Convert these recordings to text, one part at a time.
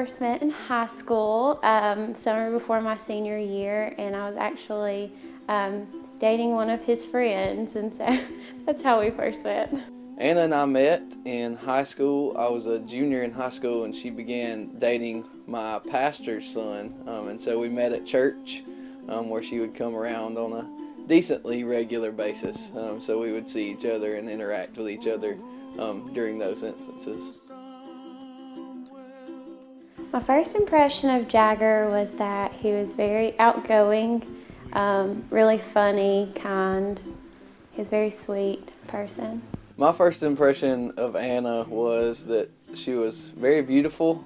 first met in high school, summer before my senior year, and I was actually dating one of his friends, and so that's how we first met. Anna and I met in high school. I was a junior in high school, and she began dating my pastor's son, and so we met at church, where she would come around on a decently regular basis, so we would see each other and interact with each other during those instances. My first impression of Jagger was that he was very outgoing, really funny, kind. He was a very sweet person. My first impression of Anna was that she was very beautiful,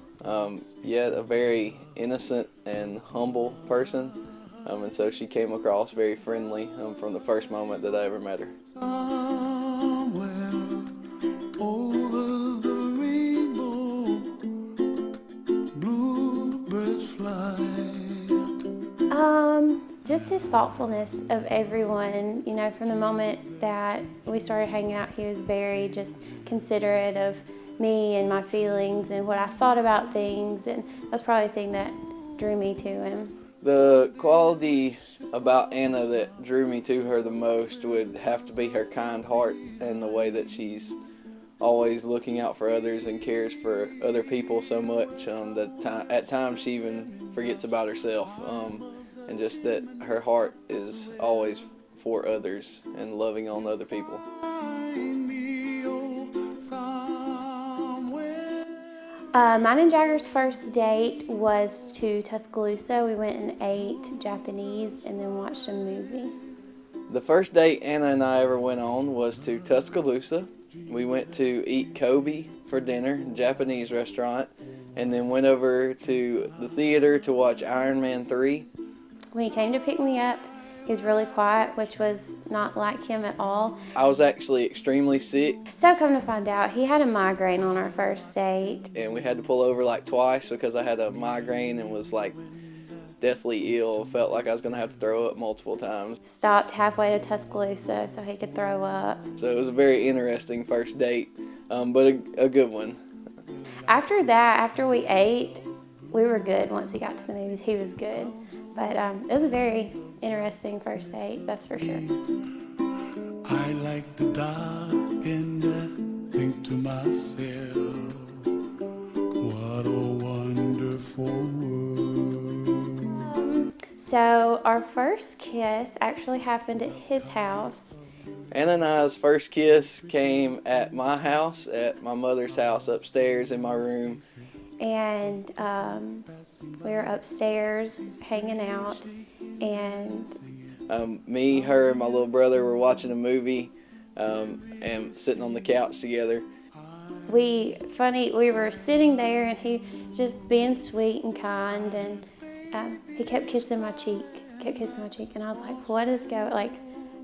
yet a very innocent and humble person, and so she came across very friendly from the first moment that I ever met her. Just his thoughtfulness of everyone. You know, from the moment that we started hanging out, he was very just considerate of me and my feelings and what I thought about things, and that's probably the thing that drew me to him. The quality about Anna that drew me to her the most would have to be her kind heart and the way that she's always looking out for others and cares for other people so much that at times she even forgets about herself. And just that her heart is always for others and loving on other people. Mine and Jagger's first date was to Tuscaloosa. We went and ate Japanese and then watched a movie. The first date Anna and I ever went on was to Tuscaloosa. We went to eat Kobe for dinner, a Japanese restaurant, and then went over to the theater to watch Iron Man 3. When he came to pick me up, he was really quiet, which was not like him at all. I was actually extremely sick. So come to find out, he had a migraine on our first date. And we had to pull over like twice because I had a migraine and was like deathly ill. Felt like I was going to have to throw up multiple times. Stopped halfway to Tuscaloosa so he could throw up. So it was a very interesting first date, but a good one. After that, after we ate, we were good. Once he got to the movies, he was good. But it was a very interesting first date, that's for sure. I like the dark and I think to myself, what a wonderful world. So our first kiss actually happened at his house. Anna and I's first kiss came at my house, at my mother's house upstairs in my room. And we were upstairs hanging out, and me, her, and my little brother were watching a movie and sitting on the couch together. we were sitting there, and he just being sweet and kind, and he kept kissing my cheek, and I was like, what is going, like,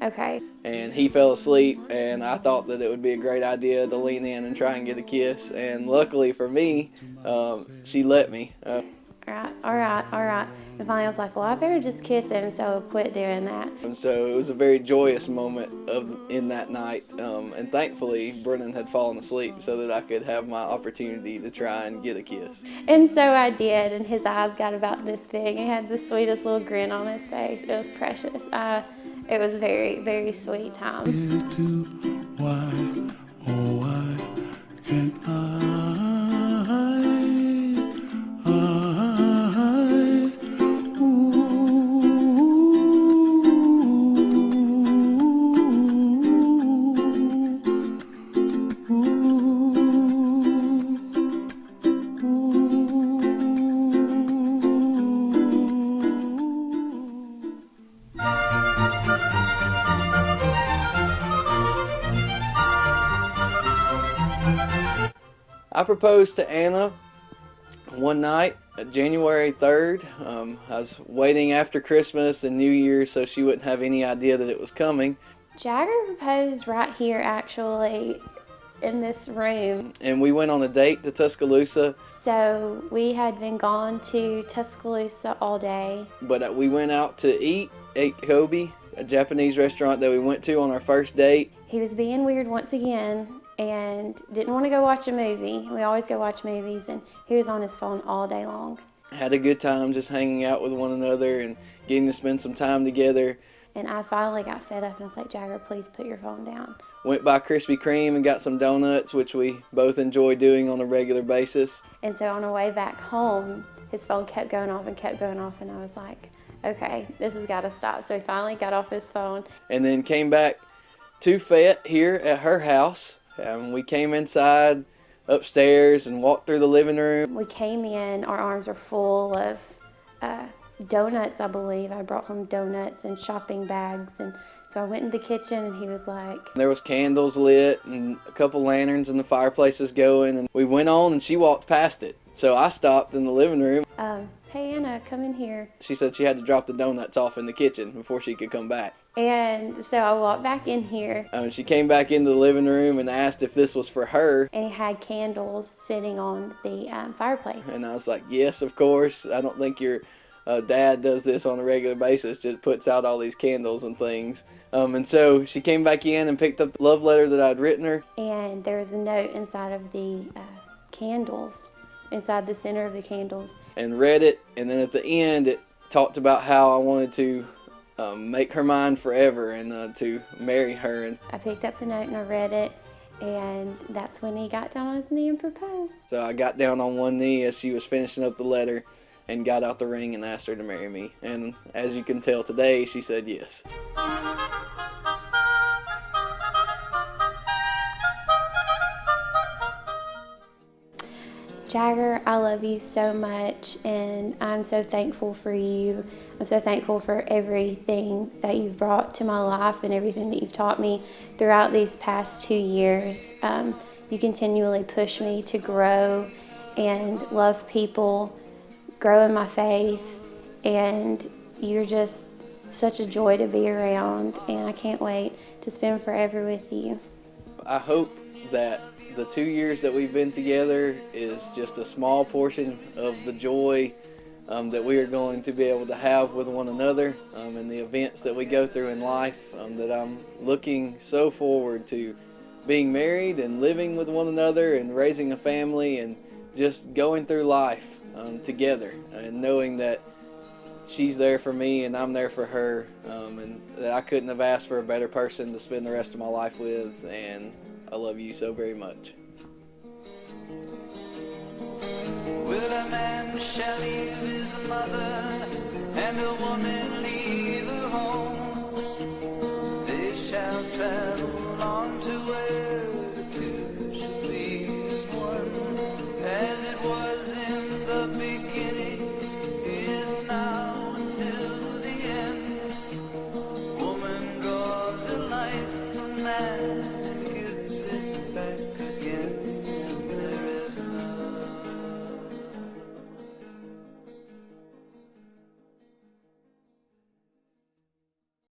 okay. And he fell asleep, and I thought that it would be a great idea to lean in and try and get a kiss. And luckily for me, she let me. All right. And finally I was like, well, I better just kiss him, so quit doing that. And so it was a very joyous moment in that night. And thankfully, Brennan had fallen asleep so that I could have my opportunity to try and get a kiss. And so I did, and his eyes got about this big. He had the sweetest little grin on his face. It was precious. It was a very, very sweet time. Why, oh, why can't I proposed to Anna one night, January 3rd. I was waiting after Christmas and New Year's so she wouldn't have any idea that it was coming. Jagger proposed right here, actually, in this room. And we went on a date to Tuscaloosa. So we had been gone to Tuscaloosa all day. But we went out to ate Kobe, a Japanese restaurant that we went to on our first date. He was being weird once again, and didn't want to go watch a movie. We always go watch movies, and he was on his phone all day long. Had a good time just hanging out with one another and getting to spend some time together. And I finally got fed up, and I was like, Jagger, please put your phone down. Went by Krispy Kreme and got some donuts, which we both enjoy doing on a regular basis. And so on the way back home, his phone kept going off and kept going off, and I was like, okay, this has got to stop. So he finally got off his phone. And then came back to Fayette here at her house. We came inside, upstairs, and walked through the living room. We came in, our arms were full of donuts, I believe. I brought home donuts and shopping bags, and so I went in the kitchen, and he was like... There was candles lit and a couple lanterns and the fireplace was going, and we went on and she walked past it. So I stopped in the living room. Hey, Anna, come in here. She said she had to drop the donuts off in the kitchen before she could come back. And so I walked back in here. She came back into the living room and asked if this was for her. And he had candles sitting on the fireplace. And I was like, yes, of course. I don't think your dad does this on a regular basis, just puts out all these candles and things. And so she came back in and picked up the love letter that I'd written her. And there was a note inside of the candles, inside the center of the candles. And read it, and then at the end it talked about how I wanted to make her mine forever and to marry her. And I picked up the note and I read it, and that's when he got down on his knee and proposed. So I got down on one knee as she was finishing up the letter and got out the ring and asked her to marry me. And as you can tell today, she said yes. Jagger, I love you so much, and I'm so thankful for you. I'm so thankful for everything that you've brought to my life and everything that you've taught me throughout these past 2 years. You continually push me to grow and love people, grow in my faith, and you're just such a joy to be around, and I can't wait to spend forever with you. I hope that the 2 years that we've been together is just a small portion of the joy that we are going to be able to have with one another and the events that we go through in life, that I'm looking so forward to being married and living with one another and raising a family and just going through life together, and knowing that she's there for me and I'm there for her, and that I couldn't have asked for a better person to spend the rest of my life with. And I love you so very much. Will a man shall leave his mother, and a woman leave her home? They shall travel on to where